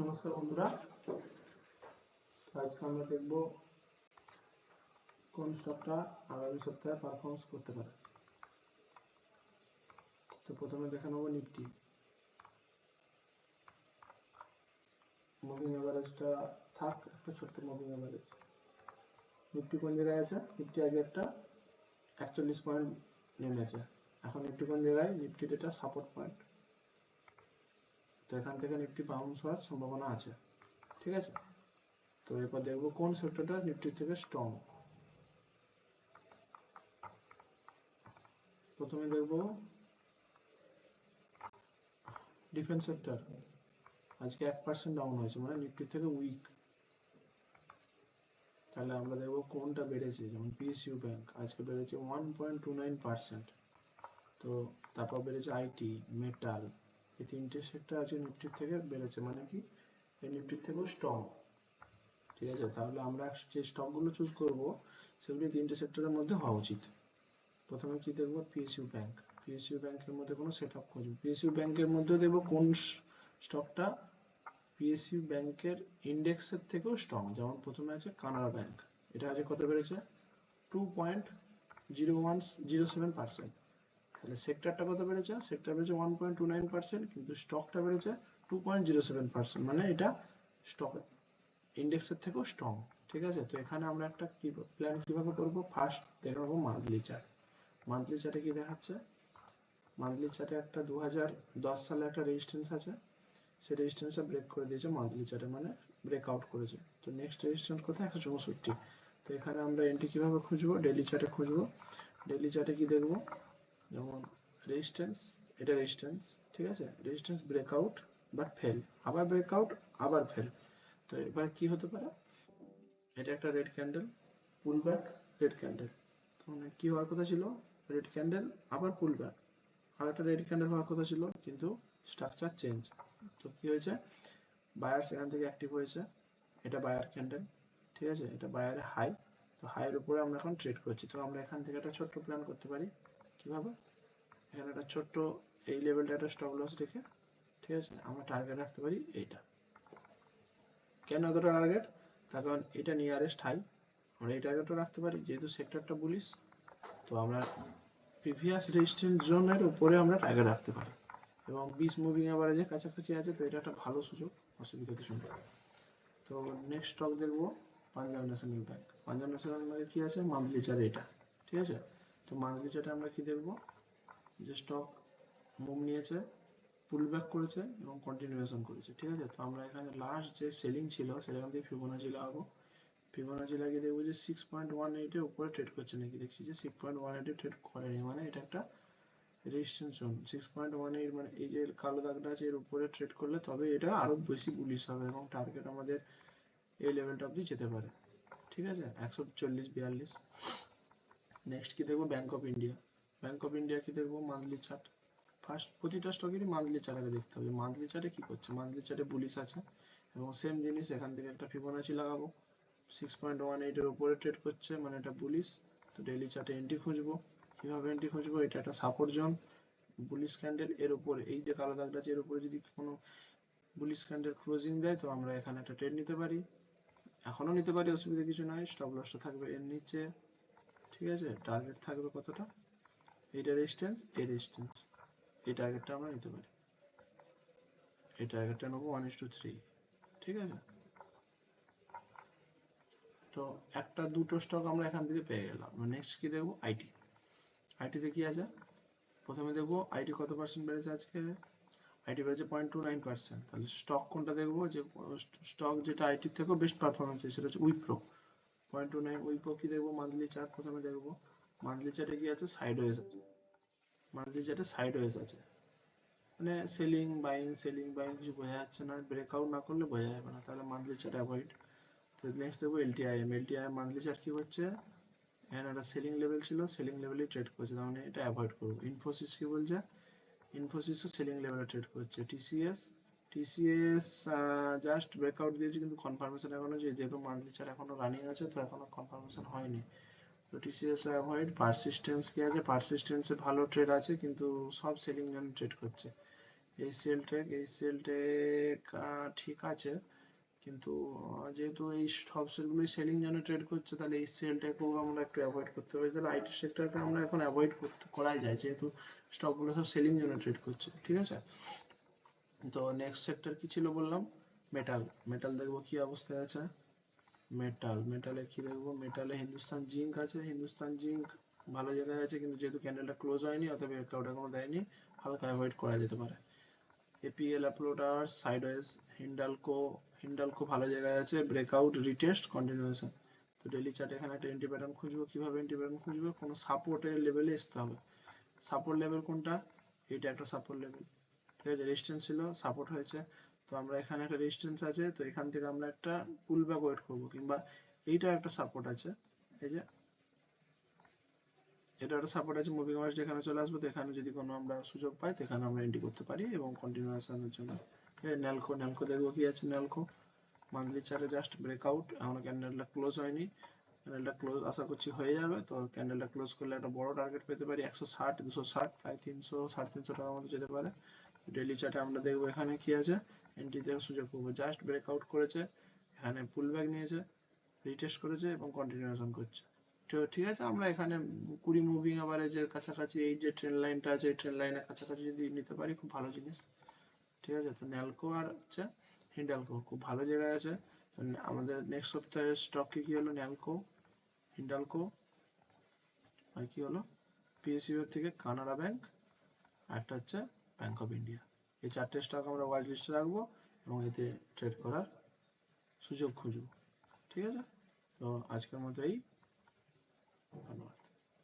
নমস্কার বন্ধুরা, আজকে আমরা দেখব কোন স্টকটা আগামী সপ্তাহে পারফরমেন্স করতে পারে। তো প্রথমে দেখে নেব নিফটি। মুভিং এভারেজটা থাক, একটা ছোট্ট মুভিং এভারেজ। নিফটি কোন জায়গায় আছে? নিফটি আগে একটা 41 পয়েন্ট নেমেছে। এখন নিফটি কোন জায়গায়? নিফটির এটা সাপোর্ট পয়েন্ট। তো এখান থেকে নিফটি বাউন্স হওয়ার সম্ভাবনা আছে, ঠিক আছে। তো এরপর দেখবো কোন সেক্টরটা নিফটির থেকে স্ট্রং। প্রথমে দেখবো ডিফেন্স সেক্টর। আজকে 1% ডাউন হয়েছে, মানে নিফটি থেকে উইক। তাহলে আমরা দেখবো কোনটা বেড়েছে। যেমন পিএসইউ ব্যাংক আজকে বেড়েছে 1.29%। তো তারপর বেড়েছে আইটি, মেটাল, এই তিনটে সেক্টর আজকে নিফটির থেকে বেড়েছে, মানে কি এই নিফটির থেকেও স্ট্রং, ঠিক আছে। তাহলে আমরা যে স্টকগুলো চুজ করব সেগুলি তিনটে সেক্টরের মধ্যে হওয়া উচিত। প্রথমে কি দেখবো? PSU bank. পিএসইউ ব্যাংকের মধ্যে কোনো সেট আপ খুঁজবো। পিএসইউ ব্যাংকের মধ্যে দেখবো কোন স্টকটা পিএসইউ ব্যাংকের ইন্ডেক্সের থেকেও স্ট্রং। যেমন প্রথমে আছে কানাড়া ব্যাংক, এটা আজকে কত বেড়েছে? 2.0107%। তাহলে সেক্টরটা কত বেড়েছে? সেক্টর বেড়েছে 1.29%, কিন্তু স্টকটা বেড়েছে 2.07%, মানে এটা স্টক ইন্ডেক্সের থেকেও স্ট্রং, ঠিক আছে। তো এখানে আমরা একটা প্ল্যান কিভাবে করব? ফার্স্ট দেখে নেবো মান্থলি চার্ট। মান্থলি চার্টে কি দেখাচ্ছে? মান্থলি চার্টে একটা 2010 সালে একটা রেজিস্ট্যান্স আছে, সেই রেজিস্ট্যান্সটা ব্রেক করে দিয়েছে মান্থলি চার্টে, মানে ব্রেক আউট করেছে। তো নেক্সট রেজিস্ট্যান্স কোথায়? 164। তো এখানে আমরা এন্ট্রি কিভাবে খুঁজবো? ডেইলি চার্টে খুঁজবো। ডেইলি চার্টে কি দেখবো? যেমন রেজিস্ট্যান্স, এটা রেজিস্ট্যান্স, ঠিক আছে। রেজিস্ট্যান্স ব্রেকআউট বাট ফেল, আবার ব্রেকআউট, আবার ফেল। তো এবার কি হতে পারে? এটা একটা রেড ক্যান্ডেল, পুল ব্যাক, রেড ক্যান্ডেল। মানে কি হওয়ার কথা ছিল? রেড ক্যান্ডেল, আবার পুল ব্যাক, আর একটা রেড ক্যান্ডেল হওয়ার কথা ছিল, কিন্তু স্ট্রাকচার চেঞ্জ। তো কি হয়েছে? বায়ার সেখান থেকে অ্যাক্টিভ হয়েছে। এটা বায়ার ক্যান্ডেল, ঠিক আছে, এটা বায়ারে হাই। তো হাইয়ের উপরে আমরা এখন ট্রেড করছি। তো আমরা এখান থেকে একটা ছোট্ট প্ল্যান করতে পারি। কিভাবে? এখানে একটা ছোট্ট এই লেভেলটা একটা স্টপ লস রেখে, ঠিক আছে, আমরা টার্গেট রাখতে পারি এইটা। কেন এতটা টার্গেট? তার কারণ এটা নিয়ারেস্ট হাই, আমরা এই টার্গেটটা রাখতে পারি। যেহেতু সেক্টরটা বুলিশ, তো আমরা প্রিভিয়াস রেজিস্ট্যান্স জোনের উপরে আমরা টার্গেট রাখতে পারি, এবং 20 মুভিং অ্যাভারেজের কাছাকাছি আছে। তো এটা একটা ভালো সুযোগ, অসুবিধা কিছু নেই। তো নেক্সট স্টক দেখবো Punjab national bank. Punjab national ব্যাংকে কি আছে? মান্থলি চার্ট এটা, ঠিক আছে। তো মান্থলি চার্টে আমরা কি দেখবো? যে স্টক মুভ নিয়েছে, পুল ব্যাক করেছে এবং কন্টিনিউয়েশন করেছে, ঠিক আছে। তো আমরা এখানে লাস্ট যে সেলিং ছিল সেখান থেকে ফিবোনাচি লাগাবো। ফিবোনাচি লাগিয়ে দেখবো যে 6.18 এর উপরে ট্রেড করছে নাকি। দেখছি যে 6.18 এ ট্রেড করেনি, মানে এটা একটা রেজিস্ট্যান্স জোন। 6.18, মানে এই যে কালো দাগটা আছে এর উপরে ট্রেড করলে তবে এটা আরো বেশি বুলিশ হবে, এবং টার্গেট আমাদের এই লেভেলটা অবধি যেতে পারে, ঠিক আছে, 140-42। নেক্সট কি দেখবো? Bank of India. Bank of India কি দেখবো? Monthly chart. ফার্স্ট প্রতিটা স্টকেরই মান্থলি চার্ট আগে দেখতে হবে। মান্থলি চার্টে কি করছে? মান্থলি চার্টে বুলিশ আছে, এবং সেম জিনিস এখান থেকে একটা ফিবোনাচি লাগাবো। 6.18 এর উপরে ট্রেড করছে, মানে এটা বুলিশ। তো ডেইলি চার্টে এন্ট্রি খুঁজবো। কিভাবে এন্ট্রি খুঁজবো? এটা একটা সাপোর্ট জোন, বুলিশ ক্যান্ডেল, এর উপরে এই যে কালো দাগটা আছে এর উপরে যদি কোনো বুলিশ ক্যান্ডেল ক্লোজিং দেয় তো আমরা এখানে একটা ট্রেড নিতে পারি। এখনো নিতে পারি, অসুবিধা কিছু নয়। স্টপ লসটা থাকবে এর নিচে, ঠিক আছে। টার্গেট থাকবে কতটা? এইটা রেজিস্ট্যান্স, এই রেজিস্ট্যান্স, এই টার্গেটটা আমরা নিতে পারি। এই টার্গেটটা নেবো 1:3, ঠিক আছে। তো একটা দুটো স্টক আমরা এখান থেকে পেয়ে গেলাম। নেক্সট কি দেখবো? আইটি। আইটিতে কি আছে? প্রথমে দেখবো আইটি কত পার্সেন্ট বেড়েছে আজকে। আইটি বেড়েছে 0.29%। তাহলে স্টক কোনটা দেখবো? যে স্টক যেটা আইটির থেকেও বেস্ট পারফরমেন্স সেটা হচ্ছে উইপ্রো। 0.29 উইপ্রো কি দেখবো? মান্থলি চার্ট প্রথমে দেখবো। মান্থলি চার্টে কি আছে? সাইডওয়েজ আছে। মান্থলি চার্টে সাইডওয়েজ আছে, মানে সেলিং বাইং কিছু বোঝা যাচ্ছে না। ব্রেকআউট না করলে বোঝা যাবে না, তাহলে মান্থলি চার্ট অ্যাভয়েড। তো নেক্সট দেখবো এলটিআইএম। এলটিআইএম মান্থলি চার্ট কি হচ্ছে? এখানে একটা সেলিং লেভেল ছিল, সেলিং লেভেলেই ট্রেড করছে, তার মানে এটা অ্যাভয়েড করবো। ইনফোসিস কি বলছে? ইনফোসিসও সেলিং লেভেলে ট্রেড করছে। টিসিএস জাস্ট ব্রেকআউট দিয়েছে, কিন্তু কনফার্মেশন এখনো, যেহেতু মান্থলি চার্ট এখনো রানিং আছে তো এখনো কনফার্মেশন হয়নি। তো টিসিএস অ্যাভয়েড। পারসিস্টেন্স কি আছে? পারসিস্টেন্সে ভালো ট্রেড আছে, কিন্তু সব সেলিং জন্য ট্রেড করছে। এইচসিএল টেক ঠিক আছে, কিন্তু যেহেতু এই সব সেলগুলোই সেলিং জন্য ট্রেড করছে, তাহলে এইচসিএল টেকও আমরা একটু অ্যাভয়েড করতে পারি। তাহলে আইটি সেক্টরটা আমরা এখন অ্যাভয়েড করাই যায়, যেহেতু স্টকগুলো সব সেলিং জন্য ট্রেড করছে। ঠিক আছে, তো নেক্সট সেক্টর কি ছিল বললাম, মেটাল। মেটাল দেখবো কি অবস্থায় আছে। মেটালে কি দেখবো, মেটালে হিন্দুস্তান জিঙ্ক আছে। হিন্দুস্তান জিঙ্ক ভালো জায়গায় আছে, কিন্তু যেহেতু ক্যান্ডেলটা ক্লোজ হয়নি, অথবা ব্রেকআউট এখনো দেয়নি, হালকা অ্যাভয়েড করা যেতে পারে। APL, Apollo towers, sideways. Hindalco ভালো জায়গায় আছে, ব্রেকআউট, রিটেস্ট, কন্টিনিউয়েশন। তো ডেইলি চার্টে এখানে একটা এন্ট্রি প্যাটার্ন খুঁজবো। কিভাবে এন্ট্রি প্যাটার্ন খুঁজবো, কোনো সাপোর্টের লেভেলে আসতে হবে। সাপোর্ট লেভেল কোনটা, এটা একটা সাপোর্ট লেভেল। ঠিক আছে, রেজিস্ট্যান্স ছিল, সাপোর্ট হয়েছে, তো আমরা এখানে একটা রেজিস্ট্যান্স আছে, তো এখান থেকে আমরা একটা পুল ব্যাক ওয়েট করবো, কিংবা এইটা একটা সাপোর্ট আছে, এই যে এটা একটা সাপোর্ট আছে, মুভিং আওয়ার্স এখানে চলে আসবো। তো এখানে যদি কোনো আমরা সুযোগ পাই, তো এখানে আমরা এন্ট্রি করতে পারি এবং কন্টিনিউয়েশনের জন্য। ন্যালকো দেখবো কি আছে। ন্যালকো মান্থলি চার্টে জাস্ট ব্রেকআউট, এখনো ক্যান্ডেলটা ক্লোজ হয়নি। ক্যান্ডেলটা ক্লোজ আশা করছি হয়ে যাবে। তো ক্যান্ডেলটা ক্লোজ করলে একটা বড় টার্গেট পেতে পারি, 160, 260, প্রায় 300, 350 টাকার মতো যেতে পারে। ডেইলি চার্টে আমরা দেখবো এখানে কি আছে, এন্ট্রি দেওয়ার সুযোগ পাবো। জাস্ট ব্রেকআউট করেছে, এখানে পুল ব্যাক নিয়েছে, রিটেস্ট করেছে এবং কন্টিনিউয়েশন করছে। তো ঠিক আছে, আমরা এখানে 20 মুভিং অ্যাভারেজের কাছাকাছি, এই যে ট্রেন লাইনটা আছে, এই ট্রেন লাইনের কাছাকাছি যদি নিতে পারি, খুব ভালো জিনিস। ঠিক আছে, তো ন্যালকো আর হচ্ছে হিন্ডালকো খুব ভালো জায়গায় আছে। আমাদের নেক্সট সপ্তাহে স্টক কি হলো, ন্যালকো, হিন্ডালকো, আর কি হলো, পিএসইউ থেকে কানাড়া ব্যাংক, আর একটা হচ্ছে ব্যাংক অফ ইন্ডিয়া। এই চারটে স্টক আমরা ওয়াচ লিস্টে রাখবো এবং এতে ট্রেড করার সুযোগ খুঁজবো। ঠিক আছে, তো আজকের মতো এই, ধন্যবাদ।